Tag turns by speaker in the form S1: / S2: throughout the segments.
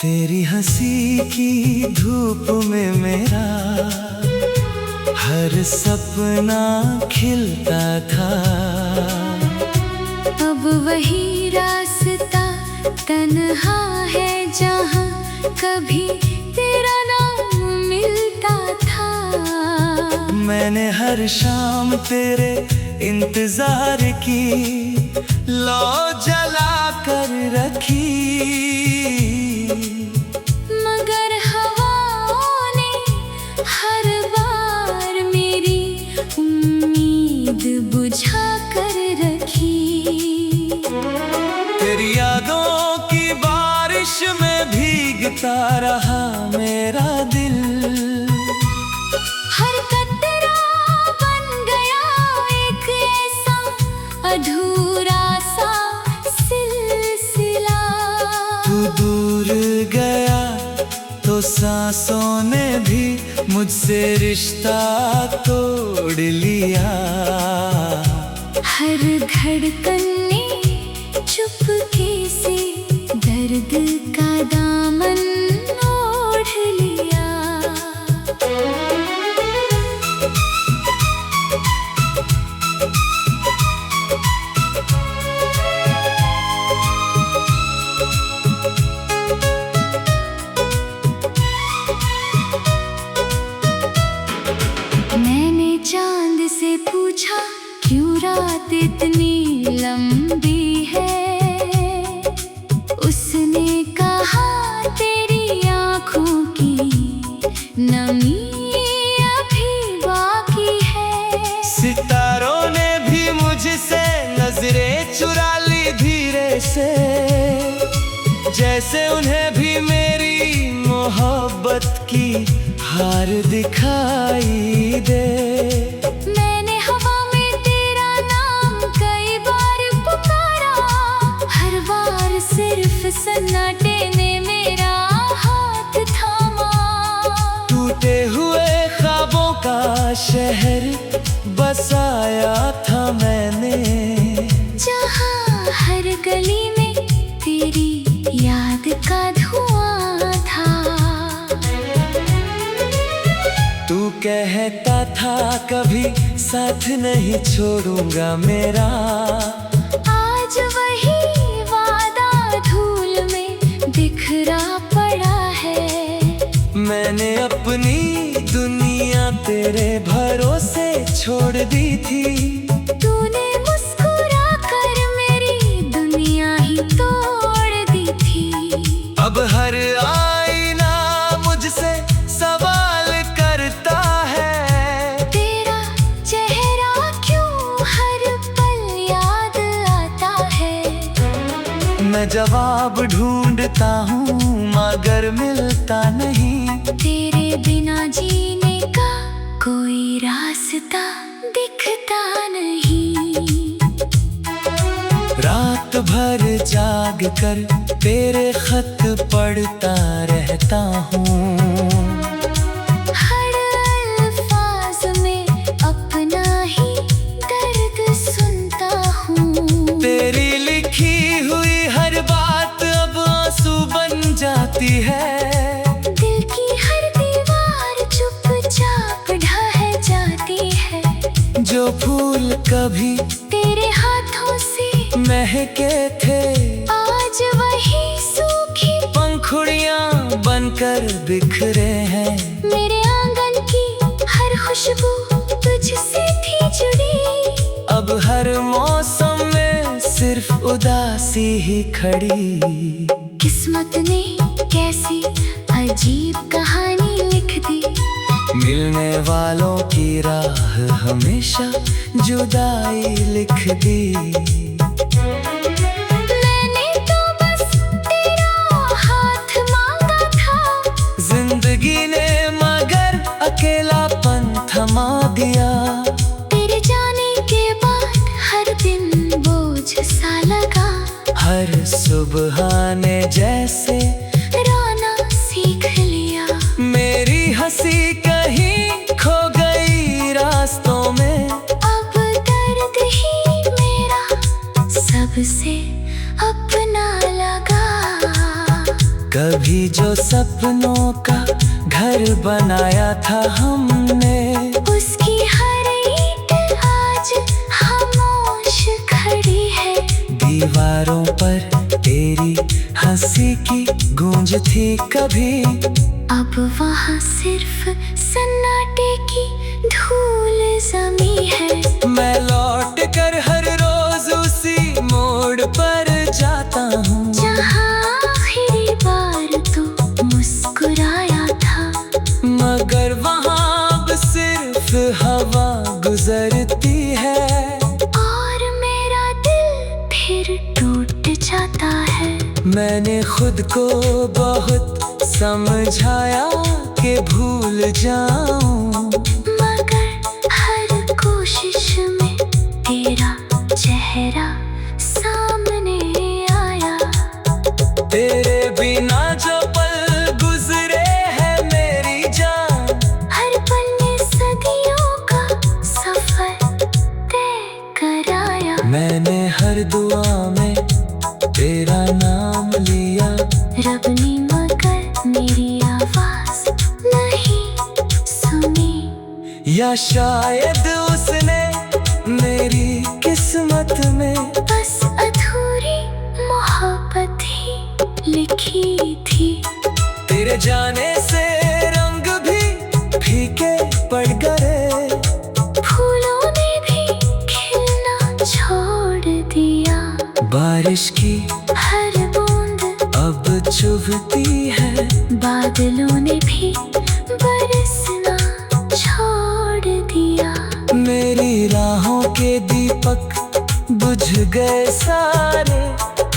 S1: तेरी हंसी की धूप में मेरा हर सपना खिलता था।
S2: अब वही रास्ता तन्हा है जहाँ कभी तेरा नाम मिलता था।
S1: मैंने हर शाम तेरे इंतजार की लौ जला कर रखी,
S2: मगर हवाओं ने हर बार मेरी उम्मीद बुझा कर रखी।
S1: तेरी यादों की बारिश में भीगता रहा मेरा दिल।
S2: हर कतरा बन गया एक ऐसा अधूरा सा सिलसिला।
S1: तू दूर गया तो सांसों ने भी मुझसे रिश्ता तोड़ लिया।
S2: हर धड़कन ने चुपके से दर्द का दामन ओढ़ लिया। मैंने चांद से पूछा क्यों रात इतनी लंबी है। उसने कहा तेरी आँखों की नमी अभी बाकी है।
S1: सितारों ने भी मुझसे नजरें चुरा ली धीरे से, जैसे उन्हें भी मेरी मोहब्बत की हार दिखाई दे।
S2: मैंने हवा में तेरा नाम कई बार पुकारा, हर बार सिर्फ सन्नाटे ने मेरा हाथ थामा।
S1: टूटे हुए ख्वाबों का शहर बसाया था मैंने,
S2: जहाँ हर गली में तेरी याद का धुआं था।
S1: तू कहता था कभी साथ नहीं छोड़ूंगा मेरा।
S2: आज वही वादा धूल में बिखरा पड़ा है।
S1: मैंने अपनी दुनिया तेरे भरोसे छोड़ दी थी।
S2: तूने मुस्कुरा कर मेरी दुनिया ही तोड़ दी थी।
S1: अब हर आईना मुझसे सवाल करता है,
S2: तेरा चेहरा क्यों हर पल याद आता है।
S1: मैं जवाब ढूंढता हूँ मगर मिलता नहीं।
S2: तेरे बिना जीने का कोई रास्ता दिखता नहीं।
S1: रात भर जाग कर तेरे खत पढ़ता रहता हूँ।
S2: हर अल्फाज में अपना ही दर्द सुनता हूँ।
S1: तेरी लिखी हुई हर बात अब आंसू बन जाती है।
S2: दिल की हर दीवार चुपचाप ढह जाती है।
S1: जो फूल कभी
S2: तेरे हाथों से
S1: महके थे,
S2: आज वही सूखी
S1: पंखुड़ियां बनकर बिखरे हैं।
S2: मेरे आंगन की हर खुशबू तुझसे थी जुड़ी।
S1: अब हर मौसम में सिर्फ उदासी ही खड़ी।
S2: किस्मत ने कैसी अजीब कहानी लिख दी।
S1: मिलने वालों की राह हमेशा जुदाई लिख दी।
S2: मैंने तो बस तेरा हाथ मांगा था,
S1: जिंदगी ने मगर अकेलापन थमा दिया।
S2: तेरे जाने के बाद हर दिन बोझ सा लगा।
S1: हर सुबह ने जैसे
S2: रोना सीख लिया।
S1: मेरी हंसी कहीं खो गई रास्तों में।
S2: अब दर्द ही मेरा सबसे अपना लगा।
S1: कभी जो सपनों का घर बनाया था हमने,
S2: उसकी हर ईंट आज खामोश खड़ी है।
S1: दीवारों पर तेरी हंसी की गूंज थी कभी,
S2: अब वहाँ सिर्फ सन्नाटे की धूल जमी है।
S1: मैं लौट कर हर रोज उसी मोड़ पर जाता हूँ
S2: जहाँ आखिरी बार तो मुस्कुराया था,
S1: मगर वहाँ अब सिर्फ हवा गुजरती है
S2: और मेरा दिल फिर टूट जाता है।
S1: मैंने खुद को बहुत समझाया कि भूल जाऊं,
S2: मगर हर कोशिश में तेरा चेहरा सामने आया।
S1: तेरे बिना जो पल गुजरे हैं मेरी जान,
S2: हर पल ने सदियों का सफर तय कराया।
S1: मैंने हर दुआ में तेरा नाम लिया,
S2: रब ने मगर मेरी आवाज नहीं सुनी,
S1: या शायद उसने मेरी किस्मत में
S2: बस अधूरी मोहब्बत ही लिखी थी।
S1: तेरे जाने से रंग भी फीके पड़ गए,
S2: फूलों ने भी खिलना छोड़ दिया।
S1: बारिश की
S2: हर बूंद
S1: अब चुभती है,
S2: बादलों ने भी बरसना छोड़ दिया।
S1: मेरी राहों के दीपक बुझ गए सारे,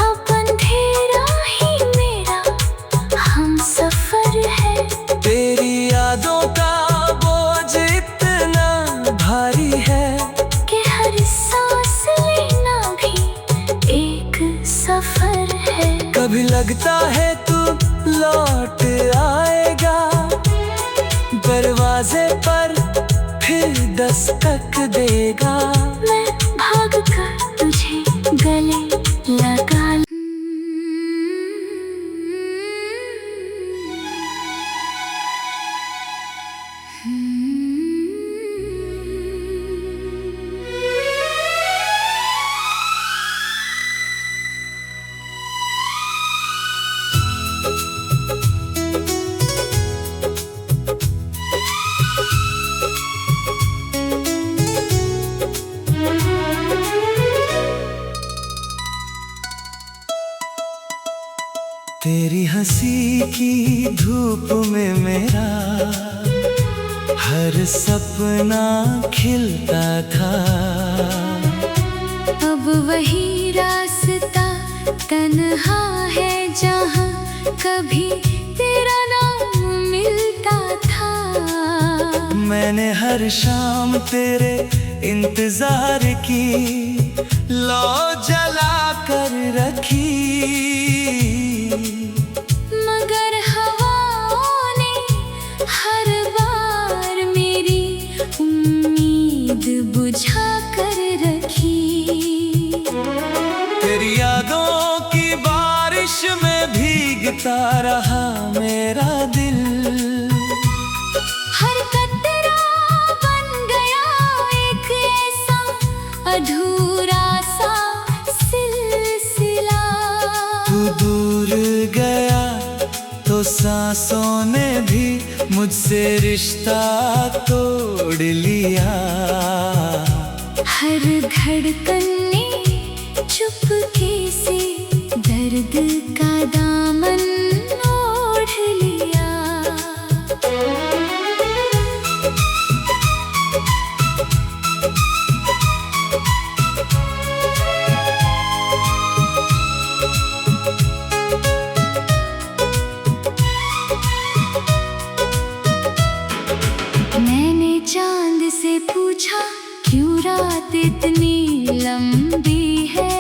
S2: अब अंधेरा ही मेरा हम सफर है।
S1: तेरी यादों का बोझ इतना भारी है
S2: कि हर सांस लेना भी एक सफर है।
S1: कभी लगता है तू लौट आएगा दरवाजे पर, फिर दस्तक देगा।
S2: मैं भाग कर तुझे गले लगा लूं।
S1: तेरी हंसी की धूप में मेरा हर सपना खिलता था,
S2: अब वही रास्ता तन्हा है जहाँ कभी तेरा नाम मिलता था।
S1: मैंने हर शाम तेरे इंतजार की लौ जला कर रखी,
S2: मगर हवाओं ने हर बार मेरी उम्मीद बुझा कर रखी।
S1: तेरी यादों की बारिश में भीगता रहा मेरा दिल,
S2: हर कतरा बन गया एक ऐसा अधूरा सा सिलसिला।
S1: तू दूर गया तो सांसों ने भी मुझसे रिश्ता तोड़ लिया।
S2: हर धड़कन ने चुपके से दर्द का दामन ओढ़ लिया। मैंने चांद से पूछा क्यों रात इतनी लंबी है,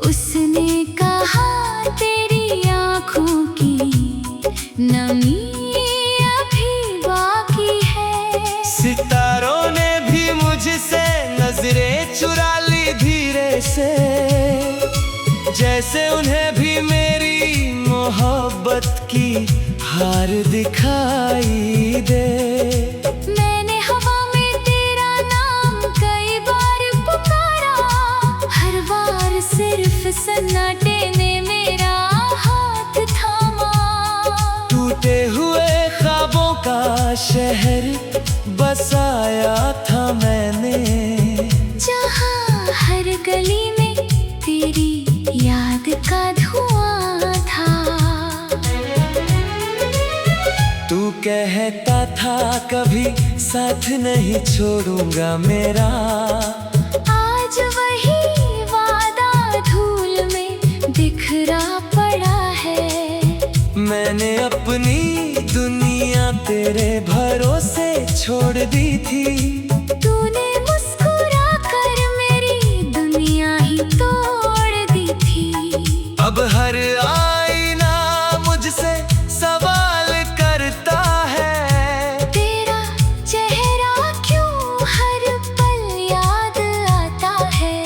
S2: उसने कहा तेरी आँखों की नमी अभी बाकी है।
S1: सितारों ने भी मुझसे नजरें चुरा ली धीरे से, जैसे उन्हें भी मेरी मोहब्बत की हार दिखाई दे।
S2: मैंने हवा में तेरा नाम कई बार पुकारा, हर बार सिर्फ सन्नाटे ने मेरा हाथ थामा।
S1: टूटे हुए ख्वाबों का शहर बसाया था मैंने,
S2: जहाँ हर गली में तेरी याद का धुआं था।
S1: तू कहता था कभी साथ नहीं छोड़ूंगा मेरा,
S2: आज वही वादा धूल में बिखरा पड़ा है।
S1: मैंने अपनी दुनिया तेरे भरोसे छोड़ दी थी,
S2: तूने मुस्कुरा कर मेरी दुनिया ही तोड़ दी थी।
S1: अब हर आईना मुझसे सवाल करता है,
S2: तेरा चेहरा क्यों हर पल याद आता है।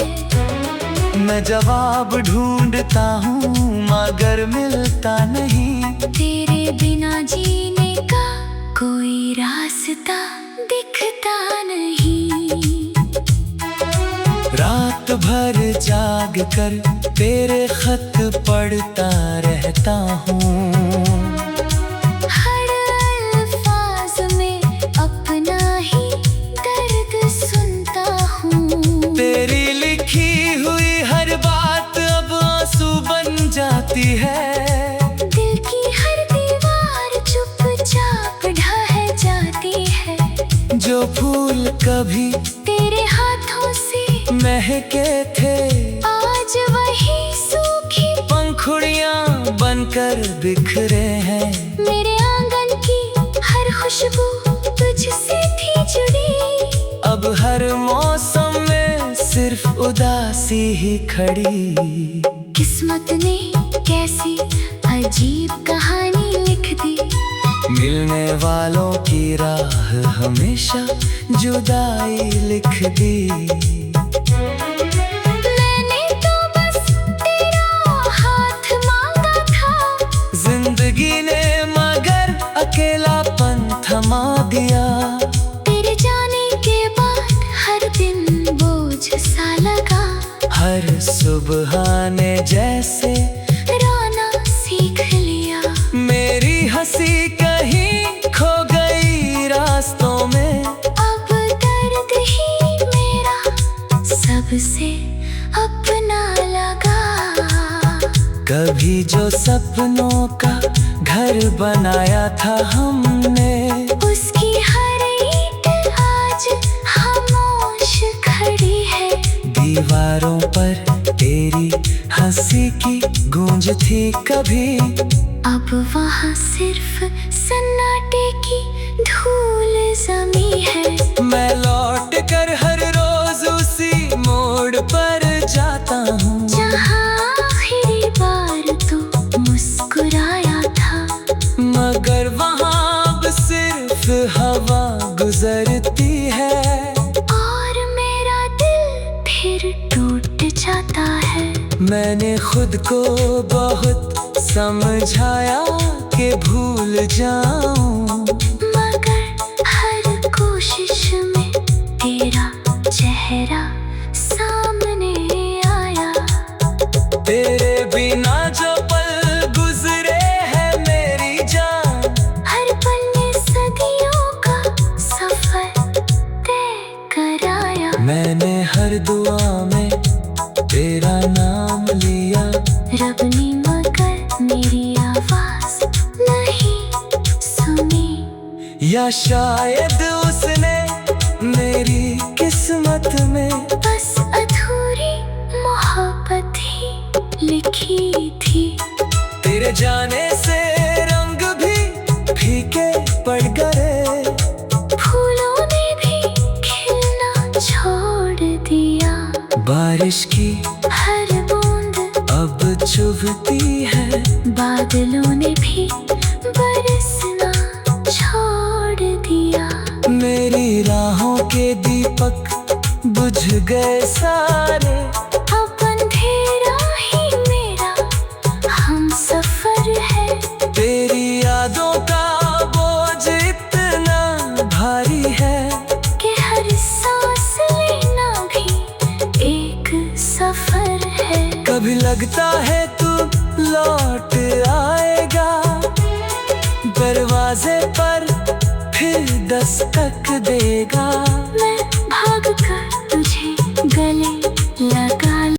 S1: मैं जवाब ढूंढता हूँ मगर मिलता नहीं,
S2: तेरे बिना जीने का कोई रास्ता दिखता नहीं।
S1: रात भर जाग कर तेरे खत पढ़ता रहता हूँ,
S2: हर अल्फाज में अपना ही दर्द सुनता हूँ।
S1: तेरी लिखी हुई हर बात अब आंसू बन जाती है।
S2: दिल की हर दीवार चुपचाप ढह जाती है,
S1: जो फूल कभी
S2: तेरे हाथों से
S1: महके थे
S2: आज वही सूखी
S1: पंखुड़ियां बनकर बिखरे हैं।
S2: मेरे आंगन की हर खुशबू तुझसे थी जुड़ी,
S1: अब हर मौसम में सिर्फ उदासी ही खड़ी।
S2: किस्मत ने कैसी अजीब कहानी लिख दी,
S1: मिलने वालों की राह हमेशा जुदाई लिख दी।
S2: मैंने तो बस तेरा हाथ मांगा था,
S1: जिंदगी ने मगर अकेलापन थमा दिया।
S2: तेरे जाने के बाद हर दिन बोझ सा लगा,
S1: हर सुबह ने जैसे
S2: रोना सीख लिया।
S1: मेरी हंसी कहीं खो गई रास्तों में,
S2: अब दर्द ही मेरा सबसे अपना लगा।
S1: कभी जो सपनों का घर बनाया था हमने,
S2: उसकी हर ईंट आज खामोश खड़ी है।
S1: दीवारों पर तेरी हंसी की गूंज थी कभी,
S2: अब वहाँ सिर्फ सन्नाटे की धूल जमी है।
S1: मैं लौट कर हर रोज उसी मोड़ पर जाता हूँ,
S2: जहाँ आखिरी बार तू मुस्कुराया था,
S1: मगर वहाँ अब सिर्फ हवा गुजरती है।
S2: और मेरा दिल फिर टूट जाता है।
S1: मैंने खुद को बहुत समझाया कि भूल जाऊं,
S2: मगर हर कोशिश में तेरा चेहरा सामने आया।
S1: तेरे बिना जो पल गुजरे हैं मेरी जान,
S2: हर पल ने सदियों का सफर तय कराया।
S1: मैंने हर दुआ में तेरा नाम लिया,
S2: रब ने मगर मेरी आवाज नहीं सुनी,
S1: या शायद उसने मेरी किस्मत में
S2: बस अधूरी मोहब्बत ही लिखी थी।
S1: तेरे जाने से रंग भी फीके पड़ गए,
S2: फूलों ने भी खिलना छोड़ दिया।
S1: बारिश की
S2: हर बूंद
S1: अब चुभती है,
S2: बादलों ने भी बरसना छोड़ दिया।
S1: मेरी राहों के दीपक बुझ गए सारे,
S2: अब अंधेरा ही मेरा हम सफर है।
S1: में तू लौट आएगा, दरवाजे पर फिर दस्तक देगा।
S2: मैं भाग कर तुझे गले लगा लूं।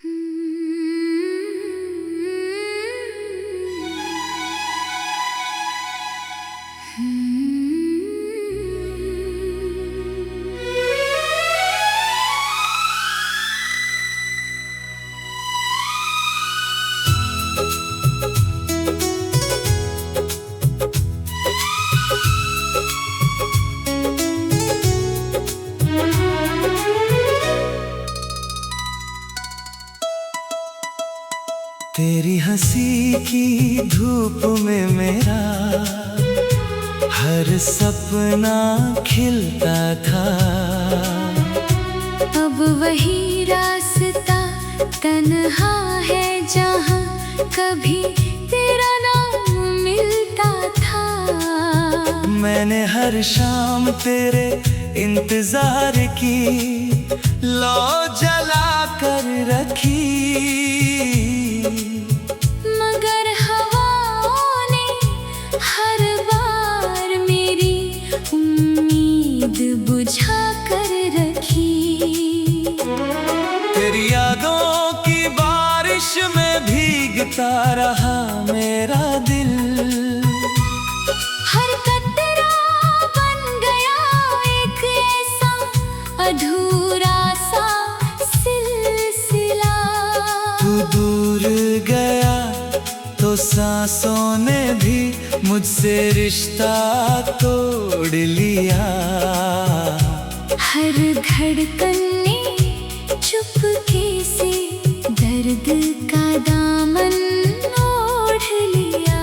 S1: तेरी हंसी की धूप में मेरा हर सपना खिलता था।
S2: अब वही रास्ता तन्हा है जहाँ कभी तेरा नाम मिलता था।
S1: मैंने हर शाम तेरे इंतजार की लौ जला कर रखी,
S2: मगर हवाओं ने हर बार मेरी उम्मीद बुझा कर रखी।
S1: तेरी यादों की बारिश में भीगता रहा मेरा दिल।
S2: हर कतरा बन गया एक ऐसा अधूरा सा सिलसिला।
S1: तू दूर गया तो सांसों ने भी मुझसे रिश्ता तोड़ लिया।
S2: हर धड़कन ने चुपके से दर्द का दामन ओढ़ लिया।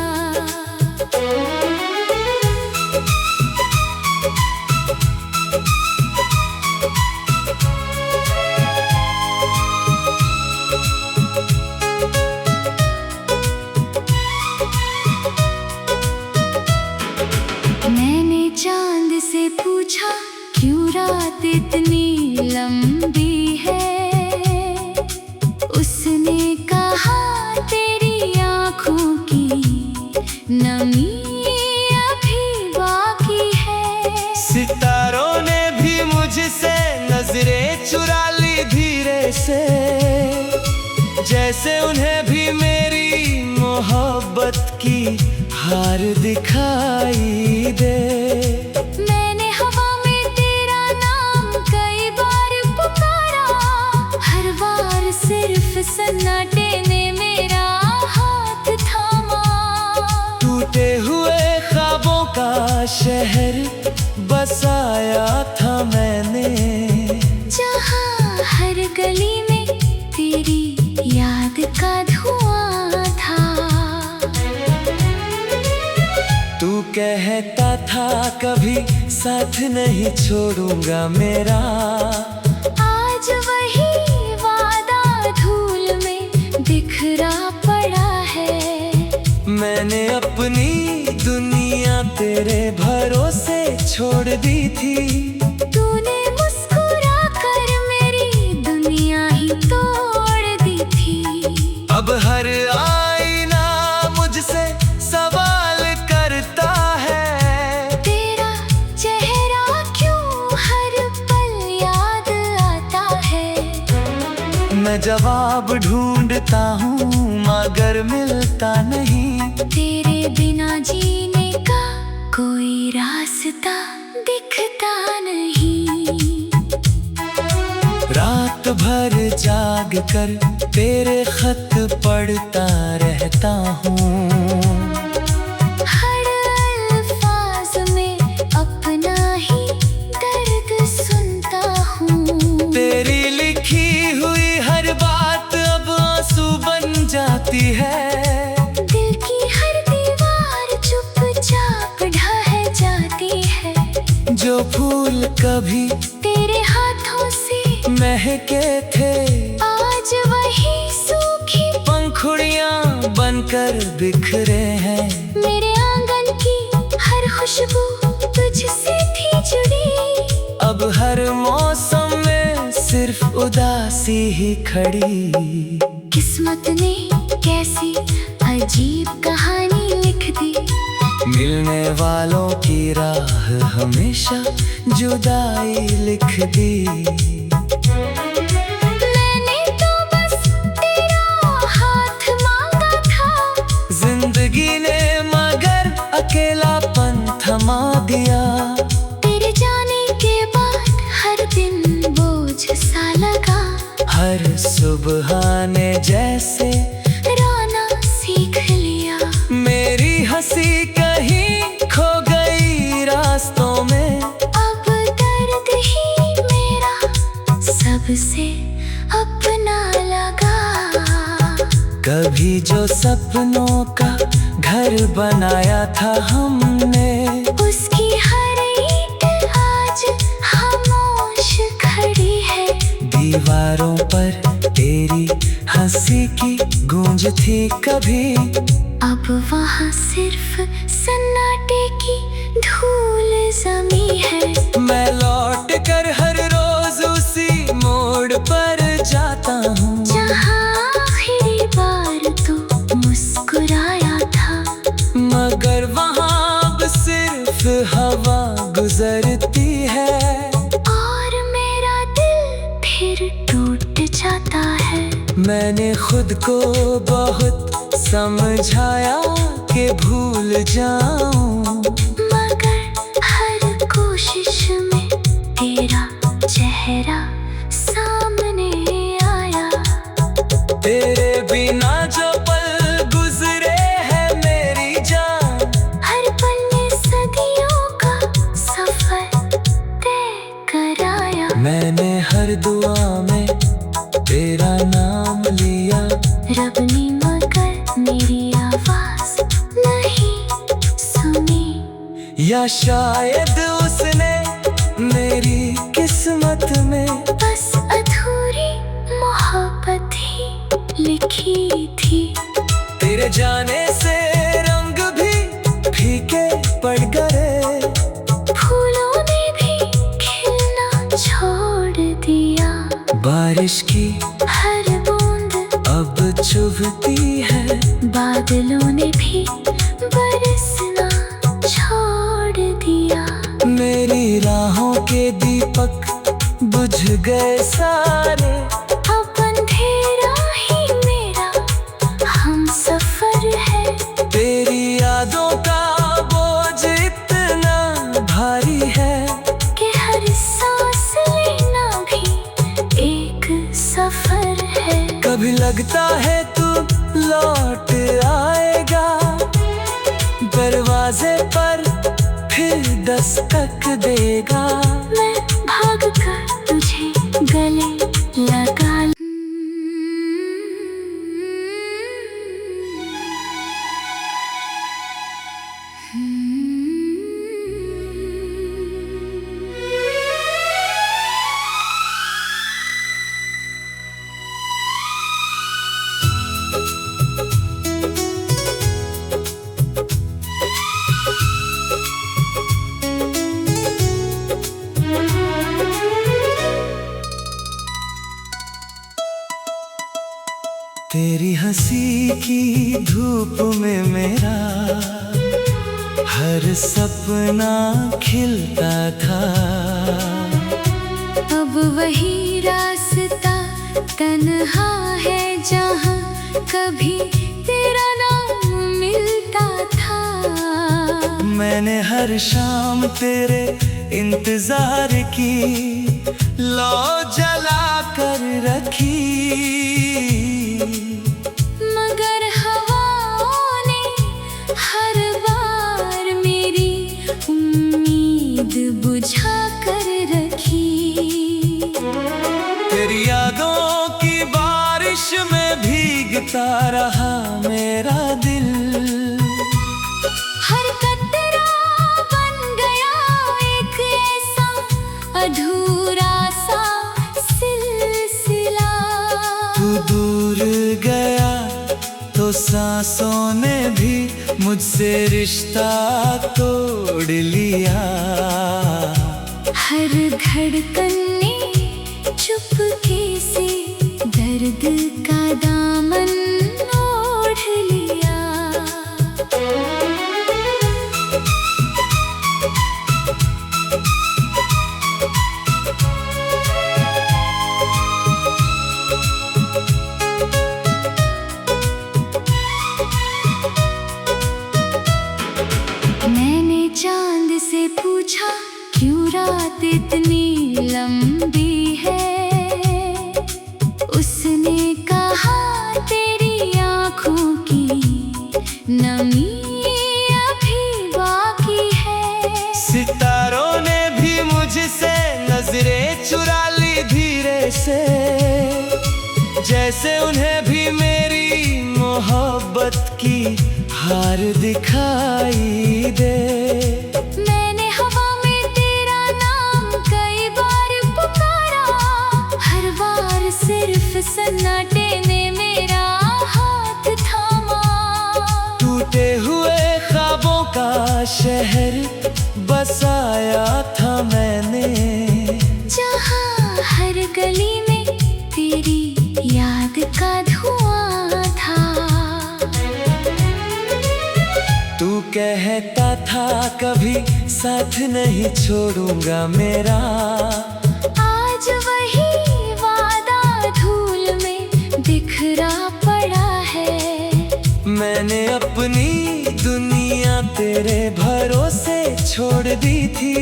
S2: मैंने चांद से पूछा क्यों रात इतनी लंबी है। उसने कहा तेरी आँखों की नमी अभी बाकी है।
S1: सितारों ने भी मुझसे नजरें चुरा ली धीरे से, जैसे उन्हें भी मेरी मोहब्बत की हार दिखाई दे।
S2: मैंने हवा में तेरा नाम कई बार पुकारा, हर बार सिर्फ सन्नाटे ने मेरा हाथ थामा।
S1: टूटे हुए ख्वाबों का शहर बसाया था मैंने,
S2: जहाँ हर गली में तेरी याद का धुआं था।
S1: तू कहता था कभी साथ नहीं छोड़ूंगा मेरा।
S2: आज वही वादा धूल में बिखरा पड़ा है।
S1: मैंने अपनी दुनिया तेरे भरोसे छोड़ दी थी।
S2: तूने मुस्कुरा कर मेरी दुनिया ही तोड़ दी थी।
S1: अब हर आईना मुझसे सवाल करता है,
S2: तेरा चेहरा क्यों हर पल याद आता है।
S1: मैं जवाब ढूंढता हूँ मगर मिलता नहीं।
S2: तेरे बिना जीने का कोई रास्ता दिखता नहीं।
S1: रात भर जाग कर तेरे खत पढ़ता रहता हूँ।
S2: हर अल्फाज में अपना ही दर्द सुनता हूँ।
S1: तेरी लिखी हुई हर बात अब आंसू बन जाती है।
S2: दिल की हर दीवार चुपचाप ढह जाती है।
S1: जो फूल कभी
S2: तेरे हाथों से
S1: महके थे,
S2: आज वही सूखी
S1: पंखुड़ियां बनकर बिखरे हैं।
S2: मेरे आंगन की हर खुशबू तुझसे थी जुड़ी।
S1: अब हर मौसम में सिर्फ उदासी ही खड़ी।
S2: किस्मत ने कैसी अजीब कहानी लिख दी।
S1: मिलने वालों की राह हमेशा जुदाई लिख दी।
S2: मैंने तो बस तेरा हाथ मांगा था,
S1: जिंदगी ने मगर अकेलापन थमा दिया।
S2: तेरे जाने के बाद हर दिन बोझ सा लगा।
S1: हर सुबह ने जैसे
S2: रोना सीख लिया।
S1: मेरी हंसी कहीं खो गई रास्तों में।
S2: अब दर्द ही मेरा सबसे अपना लगा।
S1: कभी जो सपनों का घर बनाया था हमने,
S2: उसकी हर ईंट आज खामोश खड़ी है।
S1: दीवारों पर तेरी हंसी की गूंज थी कभी।
S2: अब वहाँ सिर्फ सन्नाटे की धूल जमी है।
S1: मैं लौट कर हर रोज उसी मोड़ पर जाता हूँ,
S2: जहाँ आखिरी बार तू मुस्कुराया था।
S1: मगर वहाँ अब सिर्फ हवा गुजरती है।
S2: और मेरा दिल फिर टूट जाता है।
S1: मैंने खुद को बहुत समझाया कि भूल जाऊं,
S2: मगर हर कोशिश में तेरा चेहरा सामने आया।
S1: तेरे बिना जो पल गुजरे हैं मेरी जान,
S2: हर पल ने सदियों का सफर तय कराया।
S1: मैंने हर दुआ में तेरा नाम लिया।
S2: रब ने मगर मेरी आवाज नहीं सुनी,
S1: या शायद उसने मेरी किस्मत में
S2: बस अधूरी मोहब्बत ही लिखी थी।
S1: तेरे जाने से रंग भी फीके पड़ गए।
S2: फूलों ने भी खिलना छोड़ दिया।
S1: बारिश की
S2: हर बूंद
S1: अब चुभती है।
S2: बादलों ने भी बरसना छोड़ दिया।
S1: मेरी राहों के दीपक बुझ गए सारे।
S2: अब अंधेरा ही मेरा हम सफर है।
S1: तेरी यादों का बोझ इतना भारी है
S2: कि हर सांस लेना भी एक सफर है।
S1: कभी लगता है तू लौट आएगा, दरवाजे पर फिर दस्तक देगा।
S2: मैं भाग कर तुझे गले लगा
S1: तेरी हंसी की धूप में मेरा हर सपना खिलता था।
S2: अब वही रास्ता तन्हा है जहाँ कभी तेरा नाम मिलता था।
S1: मैंने हर शाम तेरे इंतजार की लौ जला कर रखी,
S2: मगर हवाओं ने हर बार मेरी उम्मीद बुझा कर रखी।
S1: तेरी यादों की बारिश में भीगता रहा मेरा दिल।
S2: हर कतरा बन गया एक ऐसा अधूरा सा सिलसिला।
S1: तू दूर गया तो सांसों ने भी मुझसे रिश्ता तोड़ लिया।
S2: हर धड़कन ने चुपके से दर्द का दामन इतनी लंबी है। उसने कहा तेरी आँखों की नमी अभी बाकी है।
S1: सितारों ने भी मुझसे नजरें चुरा ली धीरे से, जैसे उन्हें भी मेरी मोहब्बत की हार दिखाई दे।
S2: मैंने हवा में तेरा नाम कई बार पुकारा, हर बार सिर्फ सन्नाटे ने मेरा हाथ थामा।
S1: टूटे हुए ख्वाबों का शहर बसाया था मैंने,
S2: जहाँ हर गली में तेरी याद का धुआं था।
S1: तू कहता था कभी साथ नहीं छोड़ूंगा मेरा,
S2: आज वही वादा धूल में बिखरा पड़ा है।
S1: मैंने अपनी दुनिया तेरे भरोसे छोड़ दी थी।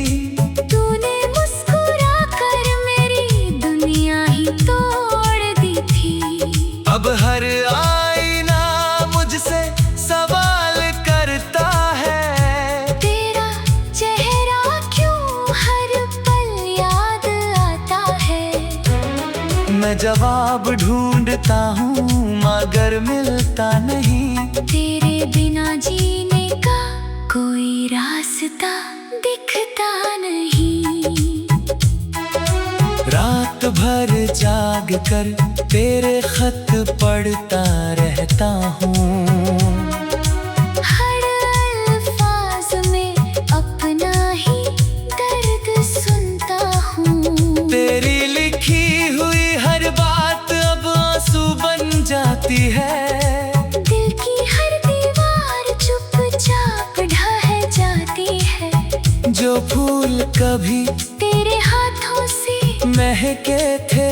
S2: तूने मुस्कुरा कर मेरी दुनिया ही तोड़ दी थी।
S1: अब हर आईना मुझसे सवाल करता है,
S2: तेरा चेहरा क्यों हर पल याद आता है।
S1: मैं जवाब ढूंढता हूँ मगर मिलता नहीं।
S2: तेरे बिना जीने का कोई रास्ता दिखता नहीं।
S1: रात भर जाग कर तेरे खत पढ़ता रहता हूँ,
S2: हर अल्फाज में अपना ही दर्द सुनता हूँ।
S1: तेरी लिखी हुई हर बात अब आंसू बन जाती है।
S2: दिल की हर दीवार चुपचाप ढह जाती है।
S1: जो फूल कभी
S2: तेरे हाथों से
S1: महके थे,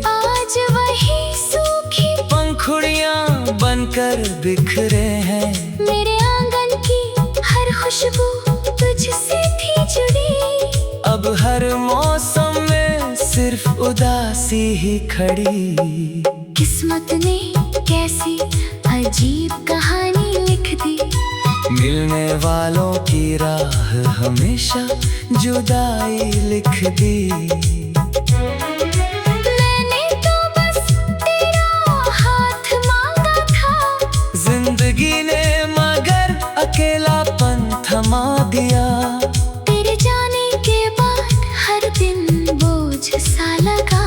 S2: आज वही सूखी
S1: पंखुड़ियां बनकर बिखरे हैं।
S2: मेरे आंगन की हर खुशबू तुझसे थी जुड़ी।
S1: अब हर मौसम में सिर्फ उदासी ही खड़ी।
S2: किस्मत ने कैसी अजीब कहानी लिख दी।
S1: मिलने वालों की राह हमेशा जुदाई लिख दी।
S2: मैंने तो बस तेरा हाथ मांगा था,
S1: जिंदगी ने मगर अकेलापन थमा दिया।
S2: तेरे जाने के बाद हर दिन बोझ सा लगा।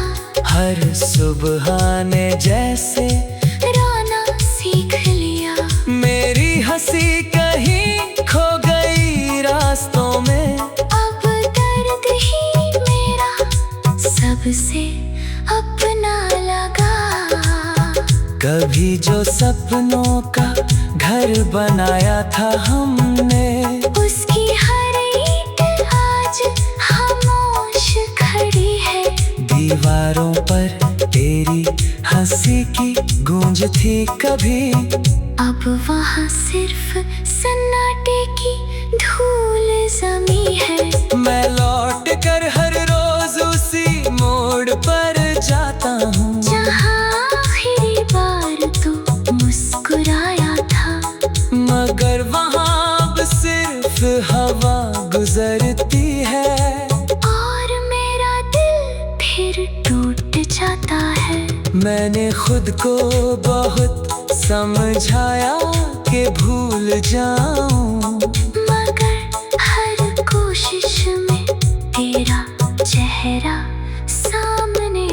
S1: हर सुबह ने जैसे
S2: रोना सीख लिया।
S1: मेरी हंसी कहीं खो गई रास्तों में।
S2: अब दर्द ही मेरा सबसे अपना लगा।
S1: कभी जो सपनों का घर बनाया था हमने,
S2: उसकी हर ईंट आज खामोश खड़ी है।
S1: दीवारों पर तेरी हंसी की गूंज थी कभी,
S2: अब वहाँ सिर्फ सन्नाटे की धूल जमी है।
S1: मैं लौट कर हर रोज उसी मोड़ पर जाता हूँ,
S2: जहाँ आखिरी बार तू मुस्कुराया था।
S1: मगर वहाँ अब सिर्फ हवा गुजरती है।
S2: और मेरा दिल फिर टूट जाता है।
S1: मैंने खुद को बहुत समझाया कि भूल जाऊं,
S2: मगर हर कोशिश में तेरा चेहरा सामने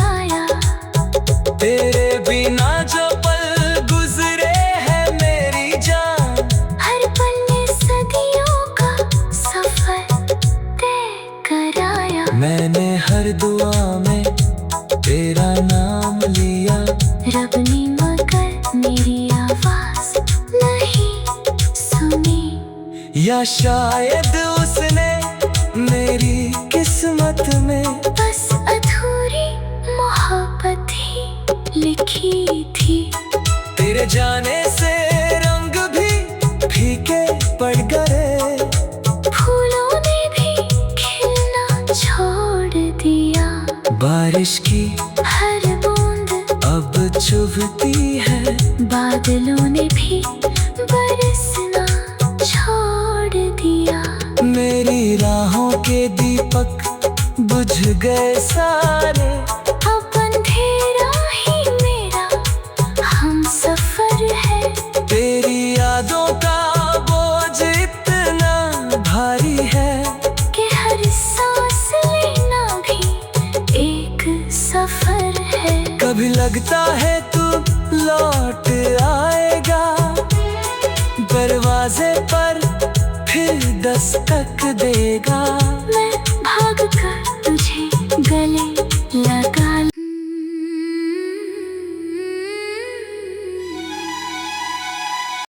S2: आया।
S1: तेरे बिना जो पल गुजरे हैं मेरी जान,
S2: हर पल ने सदियों का सफर तय कराया।
S1: मैंने हर दुआ में तेरा नाम लिया।
S2: रब ने मगर मेरी आवाज नहीं सुनी,
S1: या शायद उसने मेरी किस्मत में
S2: बस अधूरी मोहब्बत ही लिखी थी।
S1: तेरे जाने से रंग भी फीके पड़ गए।
S2: फूलों ने भी खिलना छोड़
S1: बारिश की
S2: हर बूंद
S1: अब चुभती है।
S2: बादलों ने भी बरसना छोड़ दिया।
S1: मेरी राहों के दीपक बुझ गए सारे।
S2: अब अंधेरा ही मेरा हम सफर है।
S1: तेरी यादों का बोझ इतना भारी है
S2: कि हर सांस लेना भी एक सफर है।
S1: कभी लगता है तू लौट आएगा, दरवाजे पर फिर दस्तक देगा।